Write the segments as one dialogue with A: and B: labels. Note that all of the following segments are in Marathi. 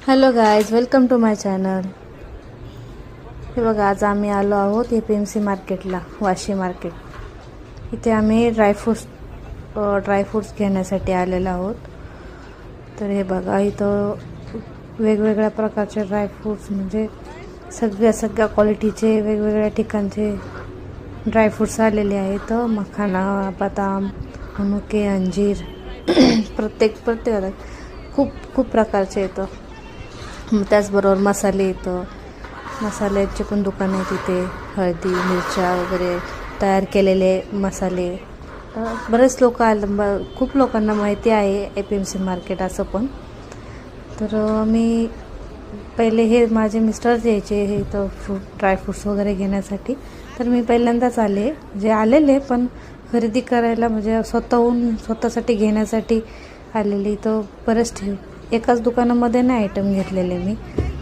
A: Hello guys, welcome to my channel. हे बघा, आज आम्ही आलो आहोत APMC मार्केटला, वाशी मार्केट. इथे आम्ही ड्रायफ्रूट्स घेण्यासाठी आलेलो आहोत. तर हे बघा, इथं वेगवेगळ्या प्रकारचे ड्रायफ्रूट्स म्हणजे सगळ्या क्वालिटीचे वेगवेगळ्या ठिकाणचे ड्रायफ्रूट्स आलेले आहेत. मखाना, बदाम, मनुके, अंजीर प्रत्येक खूप प्रकारचे येतं. त्याचबरोबर मसाले येतं. मसाल्याचे पण दुकान आहे तिथे. हळदी, मिरच्या वगैरे तयार केलेले मसाले. बरेच लोक खूप लोकांना माहिती आहे APMC मार्केट असं पण. तर मी पहिले हे माझे मिस्टर यायचे हे इथं ड्रायफ्रूट्स वगैरे घेण्यासाठी. तर मी पहिल्यांदाच आलेले पण खरेदी करायला म्हणजे स्वतःसाठी घेण्यासाठी आलेली. तर बरेच एकाच दुकानामध्ये नाही आयटम घेतलेले मी.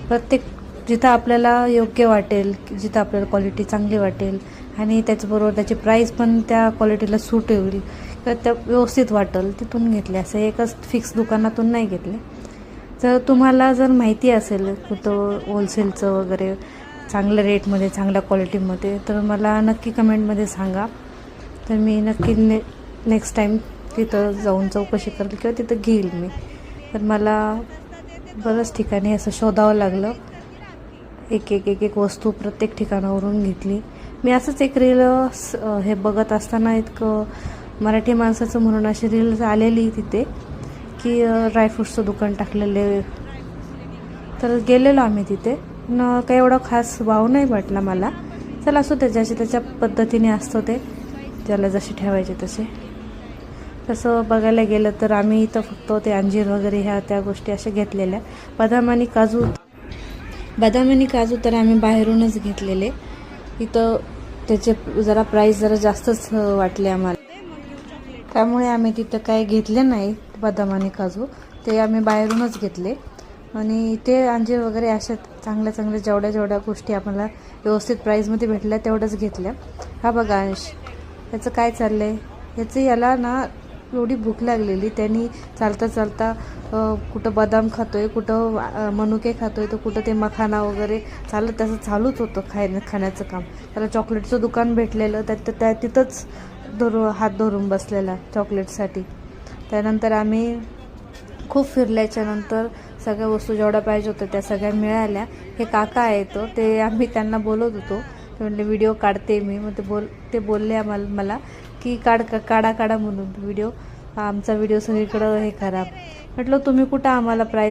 A: प्रत्येक जिथं आपल्याला योग्य वाटेल, जिथं आपल्याला क्वालिटी चांगली वाटेल आणि त्याचबरोबर त्याची प्राईस पण त्या क्वालिटीला सूट होईल तर त्या व्यवस्थित वाटेल तिथून घेतले. असं एकच फिक्स दुकानातून नाही घेतले. जर तुम्हाला माहिती असेल कुठं होलसेलचं वगैरे चांगल्या रेटमध्ये, चांगल्या क्वालिटीमध्ये, तर मला नक्की कमेंटमध्ये सांगा. तर मी नक्की नेक्स्ट टाईम तिथं जाऊन चौकशी करेल किंवा तिथं घेईल मी. तर मला बऱ्याच ठिकाणी असं शोधावं लागलं. एक वस्तू प्रत्येक ठिकाणावरून घेतली. मी असंच एक रील हे बघत असताना इतकं मराठी माणसाचं म्हणून अशी रील आलेली तिथे की ड्रायफ्रूट्सचं दुकान टाकलेले. तर गेलेलो आम्ही तिथे. काही एवढा खास भाव नाही वाटला मला. चला असो, ज्याच्या त्याच्या पद्धतीने असतं ते, ज्याला जसे ठेवायचे तसे. तसं बघायला गेलं तर आम्ही इथं फक्त ते अंजीर वगैरे त्या गोष्टी अशा घेतलेल्या. बदाम आणि काजू तर आम्ही बाहेरूनच घेतलेले. इथं त्याचे प्राईस जास्तच वाटले आम्हाला, त्यामुळे आम्ही तिथं काही घेतले नाही. बदाम आणि काजू ते आम्ही बाहेरूनच घेतले. आणि ते अंजीर वगैरे अशा चांगल्या जेवढ्या गोष्टी आम्हाला व्यवस्थित प्राईजमध्ये भेटल्या तेवढंच घेतल्या. हा बघा अंश, याचं काय चाललं आहे. याला ना एवढी भूक लागलेली, त्यांनी चालता कुठं बदाम खातोय, कुठं मनुके खातोय, तर कुठं ते मखाना वगैरे त्याचं चालूच होतं खाण्याचं काम. त्याला चॉकलेटचं दुकान भेटलेलं, त्या तिथंच हात धरून बसलेला चॉकलेटसाठी. त्यानंतर आम्ही खूप फिरल्याच्या नंतर सगळ्या वस्तू जेवढ्या पाहिजे होत्या त्या सगळ्या मिळाल्या. हे काका आहेत ते आम्ही त्यांना बोलत होतो. ते म्हणले व्हिडिओ काढते मी. मग ते बोलले मला की काढा म्हणून व्हिडिओ, आमचा व्हिडिओ सगळीकडं हे करा. म्हटलं तुम्ही कुठं आम्हाला प्राईस